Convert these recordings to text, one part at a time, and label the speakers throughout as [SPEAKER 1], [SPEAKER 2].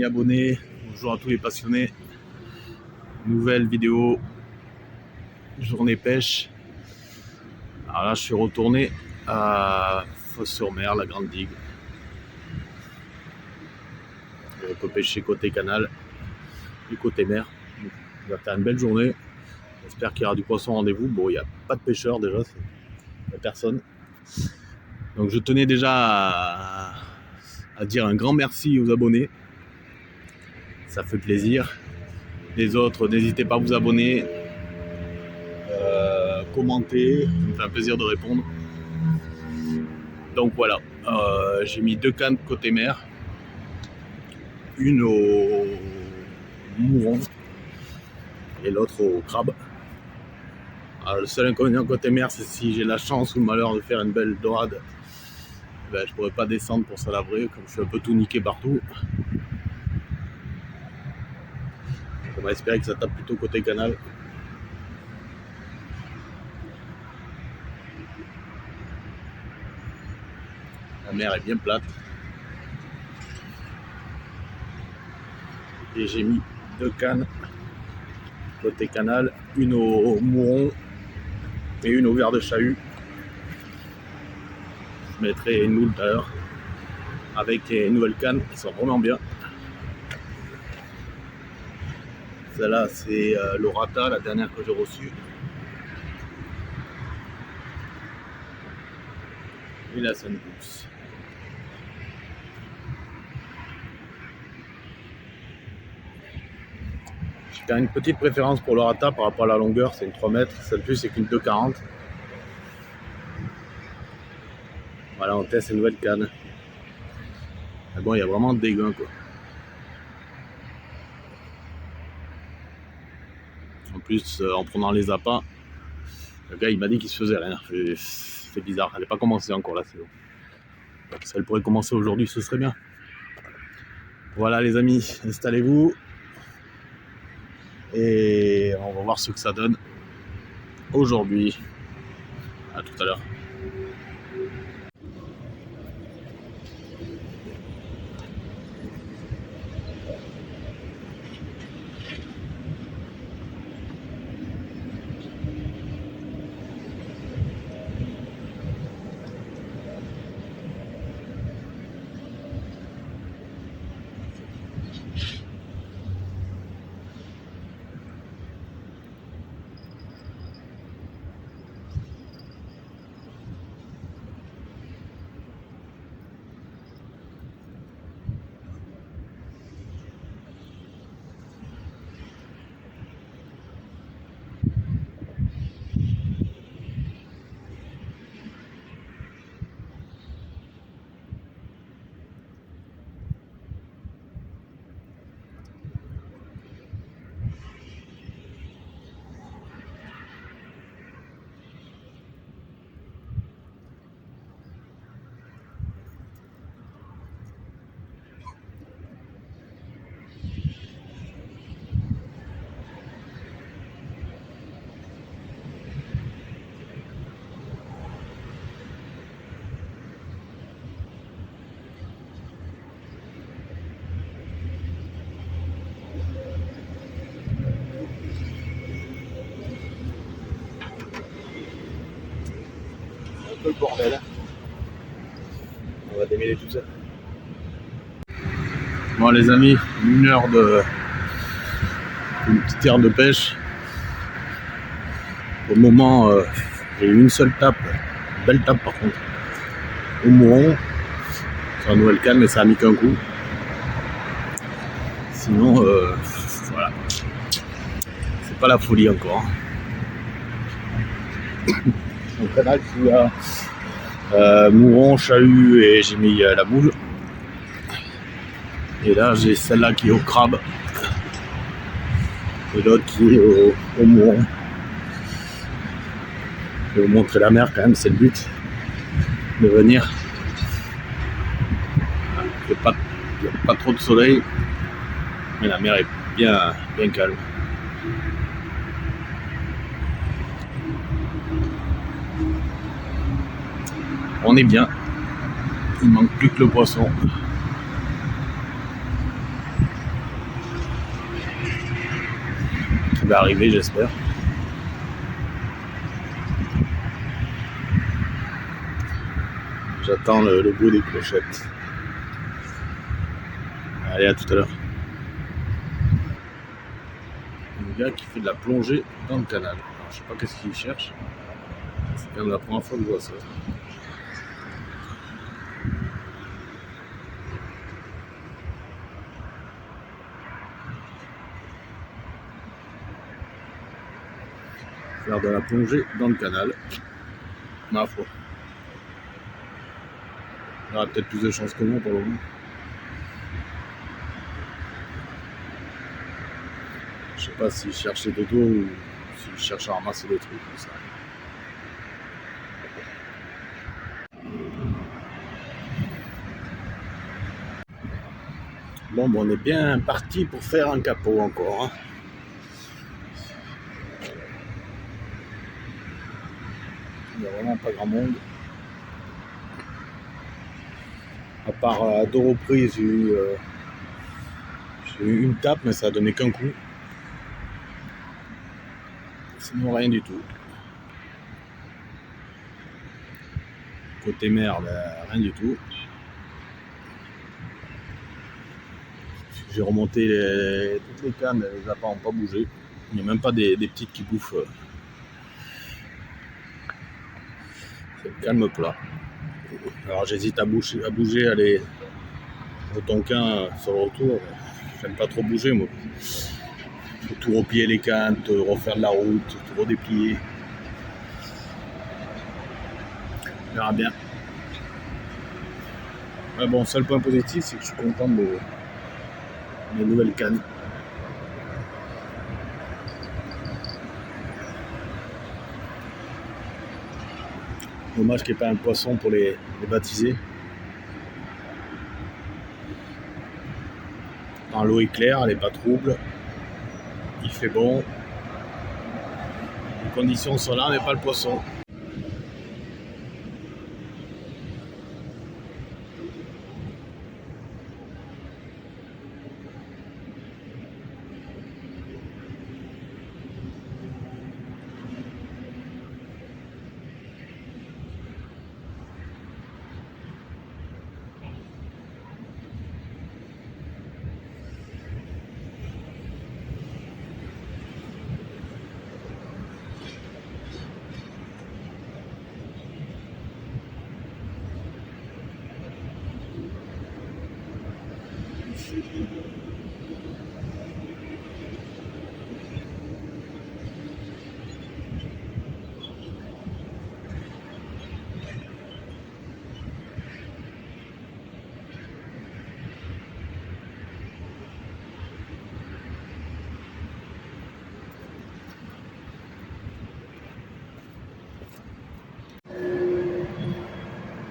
[SPEAKER 1] amis abonnés, bonjour à tous les passionnés. Nouvelle vidéo, journée pêche. Alors là, je suis retourné à Fos-sur-Mer, la grande digue. On peut pêcher côté canal et côté mer. On va faire une belle journée. J'espère qu'il y aura du poisson au rendez-vous. Bon, il n'y a pas de pêcheurs déjà, il n'y a personne. Donc je tenais déjà à dire un grand merci aux abonnés. Ça fait plaisir. Les autres, n'hésitez pas à vous abonner, commenter, ça me fait un plaisir de répondre. Donc voilà, j'ai mis 2 cannes côté mer, une au mouron et l'autre au crabe. Alors, le seul inconvénient côté mer, c'est si j'ai la chance ou le malheur de faire une belle dorade, ben, je pourrais pas descendre pour Salabrer, comme je suis un peu tout niqué partout. On va espérer que ça tape plutôt côté canal. La mer est bien plate. Et j'ai mis 2 cannes côté canal, une au mouron et une au verre de chahut. Je mettrai une moule tout à l'heure avec les nouvelles cannes qui sont vraiment bien. Celle-là, c'est l'Orata, la dernière que j'ai reçue. Et la Sunbooks. J'ai quand même une petite préférence pour l'Orata par rapport à la longueur, c'est une 3 mètres. Celle-ci, c'est qu'une 2,40. Voilà, on teste une nouvelle canne. Mais bon, il y a vraiment des gains, quoi. En plus, en prenant les appâts, le gars il m'a dit qu'il se faisait rien. C'est bizarre, elle n'est pas commencée encore là. Si elle pourrait commencer aujourd'hui, ce serait bien. Voilà les amis, installez-vous. Et on va voir ce que ça donne aujourd'hui. À tout à l'heure. Le bordel. On va démêler tout ça. Bon les amis, une petite heure de pêche. Au moment, j'ai eu une seule tape, belle tape par contre, au mouron, sur la nouvelle canne, mais ça a mis qu'un coup. Sinon, voilà, c'est pas la folie encore. Mon canal, il y a mouron, chahut et j'ai mis la moule. Et là, j'ai celle-là qui est au crabe et l'autre qui est au mouron. Je vais vous montrer la mer quand même, c'est le but de venir. Il n'y a pas trop de soleil, mais la mer est bien calme. On est bien, il manque plus que le poisson. qui va arriver, j'espère. J'attends le bruit des clochettes. Allez, à tout à l'heure. Un gars qui fait de la plongée dans le canal. Alors, je sais pas qu'est-ce qu'il cherche. C'est quand même la première fois que je vois ça. Faire de la plongée dans le canal. Ma foi. Il aura peut-être plus de chance que moi pour le moment. Je sais pas s'il cherche ses dodos ou s'il cherche à ramasser des trucs comme ça. Bon, on est bien parti pour faire un capot encore. Hein. Il n'y a vraiment pas grand monde. À part à 2 reprises, j'ai eu une tape, mais ça a donné qu'un coup. Sinon, rien du tout. Côté mer, rien du tout. J'ai remonté toutes les cannes, les appâts n'ont pas bougé. Il n'y a même pas des petites qui bouffent. C'est le calme plat. Alors j'hésite à bouger, aller au Tonkin sur le retour. J'aime pas trop bouger moi. Faut tout replier les cannes, refaire de la route, tout redéplier. On verra bien. Mais bon, seul point positif, c'est que je suis content de mes nouvelles cannes. Dommage qu'il n'y ait pas un poisson pour les baptiser. Alors, l'eau est claire, elle n'est pas trouble. Il fait bon. Les conditions sont là, mais pas le poisson.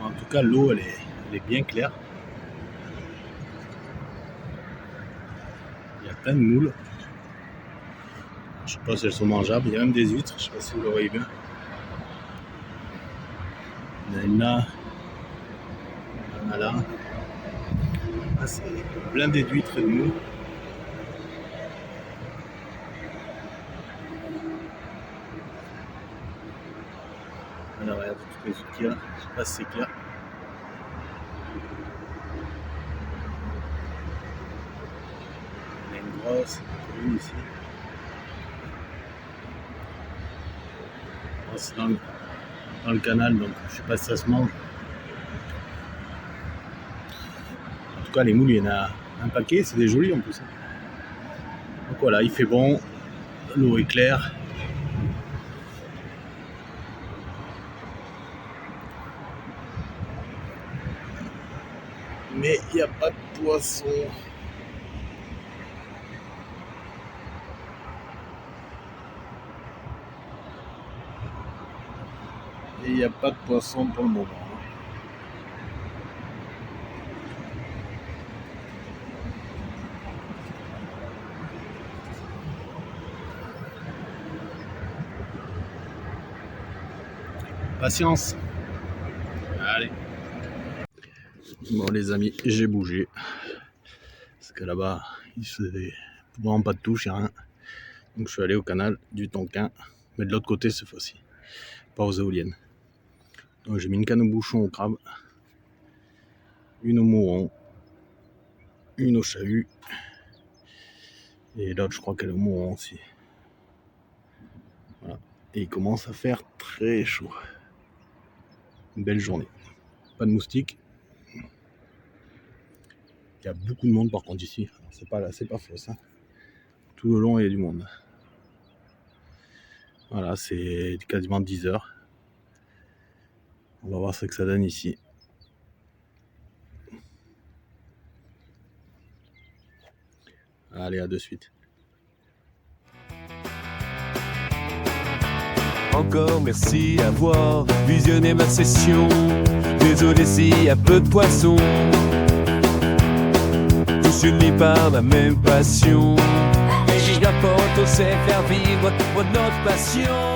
[SPEAKER 1] En tout cas, l'eau, elle est bien claire. Il y a plein de moules. Je sais pas si elles sont mangeables. Il y a même des huîtres. Je sais pas si vous le voyez bien. Il y en a une là. Il y en a là. Ah, c'est blindé d'huîtres et de moules. Alors, regarde toutes les huîtres qu'il y a. Je sais pas si c'est clair. Il y en a une grosse, une ici. Oh, c'est dans le canal, donc je sais pas si ça se mange. En tout cas, les moules, il y en a un paquet, c'est des jolis en plus. Donc voilà, il fait bon, l'eau est claire. Mais il n'y a pas de poisson. Et il n'y a pas de poisson pour le moment. Patience. Allez. Bon les amis, j'ai bougé. Parce que là-bas, il se faisait vraiment pas de touche, il n'y a rien. Donc je suis allé au canal du Tonkin, mais de l'autre côté cette fois-ci, pas aux éoliennes. Donc j'ai mis une canne au bouchon au crabe, une au mouron, une au chahut, et l'autre je crois qu'elle est au mouron aussi. Voilà. Et il commence à faire très chaud. Une belle journée. Pas de moustiques. Il y a beaucoup de monde par contre ici. C'est pas faux ça. Tout le long il y a du monde. Voilà, c'est quasiment 10 heures. On va voir ce que ça donne ici. Allez, à de suite.
[SPEAKER 2] Encore merci d'avoir visionné ma session. Désolé s'il y a peu de poissons. Tous unis par ma même passion. Et j'apporte, on sait faire vivre notre passion.